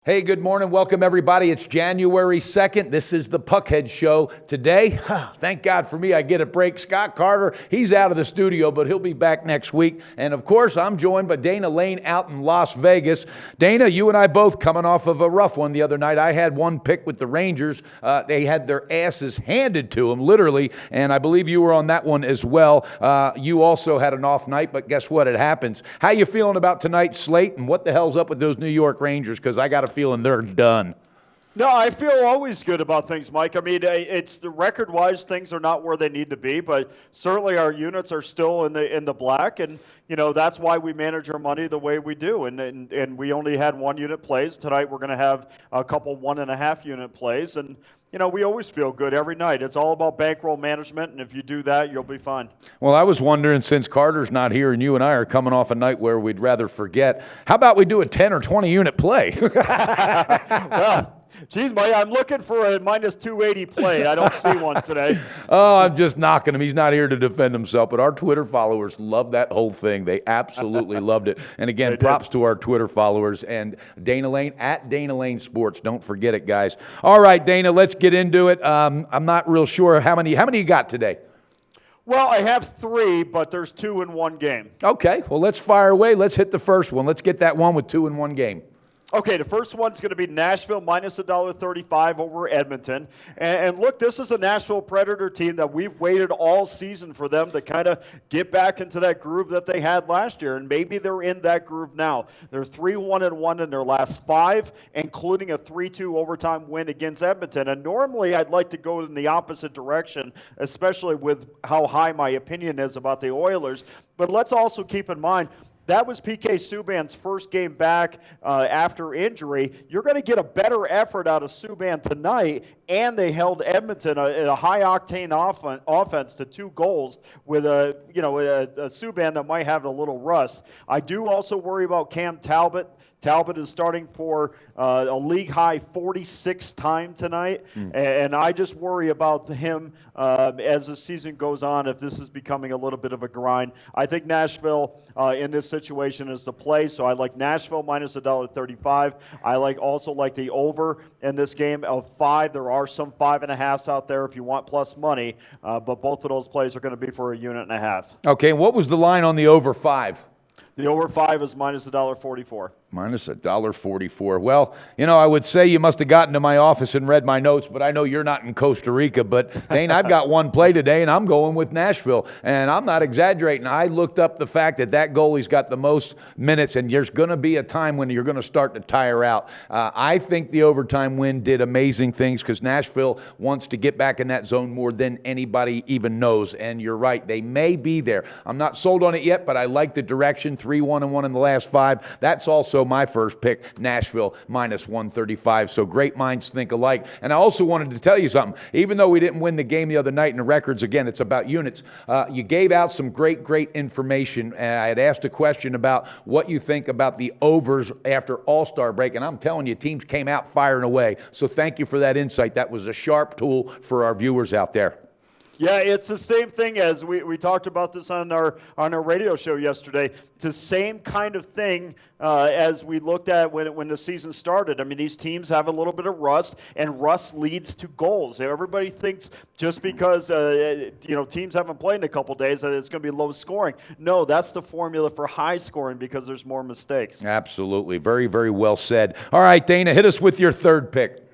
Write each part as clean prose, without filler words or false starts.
Hey, good morning. Welcome, everybody. It's January 2nd. This is the PuckHeads show. Today, thank God for me, I get a break. Scott Carter, he's out of the studio, but he'll be back next week. And, of course, I'm joined by Dana Lane out in Las Vegas. Dana, you and I both coming off of a rough one the other night. I had one pick with the Rangers. They had their asses handed to them, literally, and I believe you were on that one as well. You also had an off night, but guess what? It happens. How you feeling about tonight's slate, and what the hell's up with those New York Rangers? Because I got a feeling they're done. No, I feel always good about things, Mike. I mean, it's the record-wise, things are not where they need to be, but certainly our units are still in the black, and you know that's why we manage our money the way we do. And we only had 1 unit plays tonight. We're going to have a couple 1.5 unit plays, and you know we always feel good every night. It's all about bankroll management, and if you do that, you'll be fine. Well, I was wondering, since Carter's not here and you and I are coming off a night where we'd rather forget, how about we do a 10 or 20 unit play? Well, geez, Mike, I'm looking for a minus 280 play. I don't see one today. Oh, I'm just knocking him. He's not here to defend himself, but our Twitter followers love that whole thing. They absolutely loved it. And again, props to our Twitter followers and Dana Lane at Dana Lane Sports. Don't forget it, guys. All right, Dana, let's get into it. I'm not real sure how many you got today. Well, I have 3, but there's 2 in 1 game. Okay, well, let's fire away. Let's hit the first one. Let's get that one with 2 in 1 game. Okay, the first one's going to be Nashville minus $1.35 over Edmonton. And look, this is a Nashville Predator team that we've waited all season for them to kind of get back into that groove that they had last year, and maybe they're in that groove now. They're 3-1-1 in their last 5, including a 3-2 overtime win against Edmonton. And normally I'd like to go in the opposite direction, especially with how high my opinion is about the Oilers. But let's also keep in mind, that was P.K. Subban's first game back after injury. You're going to get a better effort out of Subban tonight, and they held Edmonton in a high-octane offense to 2 goals with a Subban that might have a little rust. I do also worry about Cam Talbot. Talbot is starting for a league-high 46th time tonight, and I just worry about him as the season goes on if this is becoming a little bit of a grind. I think Nashville in this situation is the play, so I like Nashville minus $1.35. I also like the over in this game of 5. There are some 5.5s out there if you want plus money, but both of those plays are going to be for 1.5 units. Okay, what was the line on the over 5? The over 5 is minus $1.44. Minus $1.44. Well, I would say you must have gotten to my office and read my notes, but I know you're not in Costa Rica. But, Dane, I've got one play today, and I'm going with Nashville. And I'm not exaggerating. I looked up the fact that goalie's got the most minutes, and there's going to be a time when you're going to start to tire out. I think the overtime win did amazing things because Nashville wants to get back in that zone more than anybody even knows. And you're right, they may be there. I'm not sold on it yet, but I like the direction. 3-1-1 in the last 5. That's also my first pick, Nashville minus 135. So great minds think alike. And I also wanted to tell you something. Even though we didn't win the game the other night in the records, again, it's about units. You gave out some great information. I had asked a question about what you think about the overs after All-Star break. And I'm telling you, teams came out firing away. So thank you for that insight. That was a sharp tool for our viewers out there. Yeah, it's the same thing as we talked about this on our radio show yesterday. It's the same kind of thing as we looked at when the season started. I mean, these teams have a little bit of rust, and rust leads to goals. Everybody thinks just because teams haven't played in a couple days that it's going to be low scoring. No, that's the formula for high scoring because there's more mistakes. Absolutely. Very, very well said. All right, Dana, hit us with your third pick.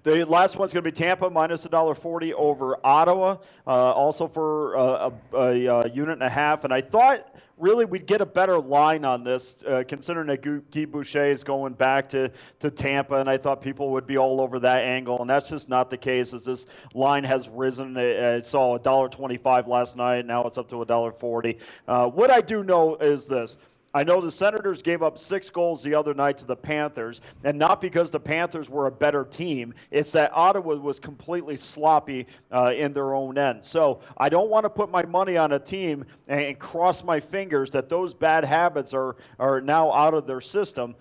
The last one's going to be Tampa minus $1.40 over Ottawa, also for a 1.5 units. And I thought really we'd get a better line on this, considering that Guy Boucher is going back to Tampa, and I thought people would be all over that angle, and that's just not the case as this line has risen. I saw $1.25 last night, now it's up to $1.40. What I do know is this. I know the Senators gave up 6 goals the other night to the Panthers, and not because the Panthers were a better team. It's that Ottawa was completely sloppy in their own end. So I don't want to put my money on a team and cross my fingers that those bad habits are now out of their system.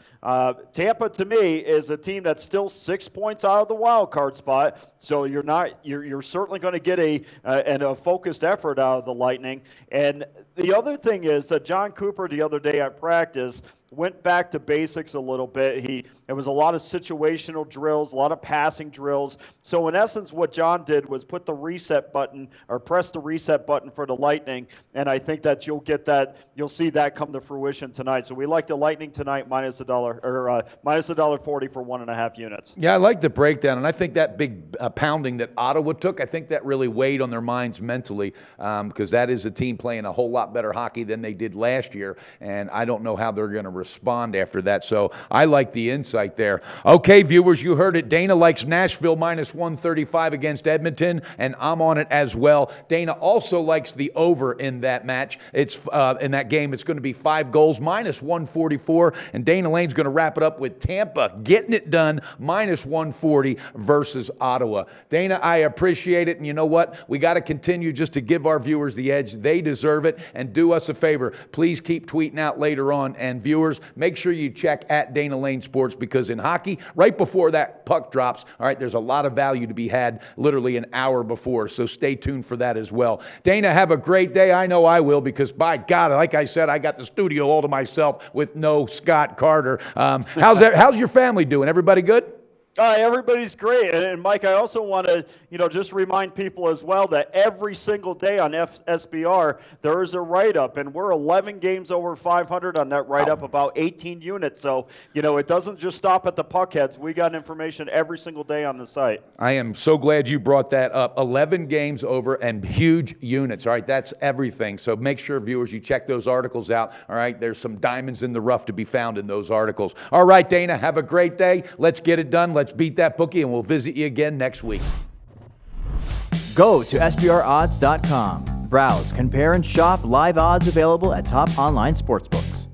Tampa, to me, is a team that's still 6 points out of the wild card spot. So you're certainly going to get a focused effort out of the Lightning. And the other thing is that John Cooper the other day at practice went back to basics a little bit. It was a lot of situational drills, a lot of passing drills. So in essence, what John did was put the reset button or press the reset button for the Lightning, and I think that you'll see that come to fruition tonight. So we like the Lightning tonight minus $1 or minus $1.40 for 1.5 units. Yeah, I like the breakdown, and I think that big pounding that Ottawa took, I think that really weighed on their minds mentally because that is a team playing a whole lot better hockey than they did last year, and I don't know how they're going to respond after that. So I like the insight there. Okay, viewers, you heard it. Dana likes Nashville minus 135 against Edmonton, and I'm on it as well. Dana also likes the over in that match. It's in that game. It's going to be 5 goals, minus 144, and Dana Lane's going to wrap it up with Tampa getting it done, minus 140 versus Ottawa. Dana, I appreciate it, and you know what? We got to continue just to give our viewers the edge. They deserve it, and do us a favor. Please keep tweeting out later on, and viewers, make sure you check at Dana Lane Sports, because in hockey, right before that puck drops, all right, there's a lot of value to be had literally an hour before, so stay tuned for that as well. Dana, have a great day. I know I will, because by God, like I said, I got the studio all to myself with no Scott Carter. How's your family doing? Everybody good? Everybody's great. And Mike, I also want to, just remind people as well that every single day on SBR, there is a write-up, and we're 11 games over 500 on that write-up, about 18 units. So, it doesn't just stop at the PuckHeads. We got information every single day on the site. I am so glad you brought that up. 11 games over and huge units. All right, that's everything. So make sure, viewers, you check those articles out. All right, there's some diamonds in the rough to be found in those articles. All right, Dana, have a great day. Let's get it done. Let's beat that bookie, and we'll visit you again next week. Go to SBRodds.com. Browse, compare, and shop live odds available at top online sportsbooks.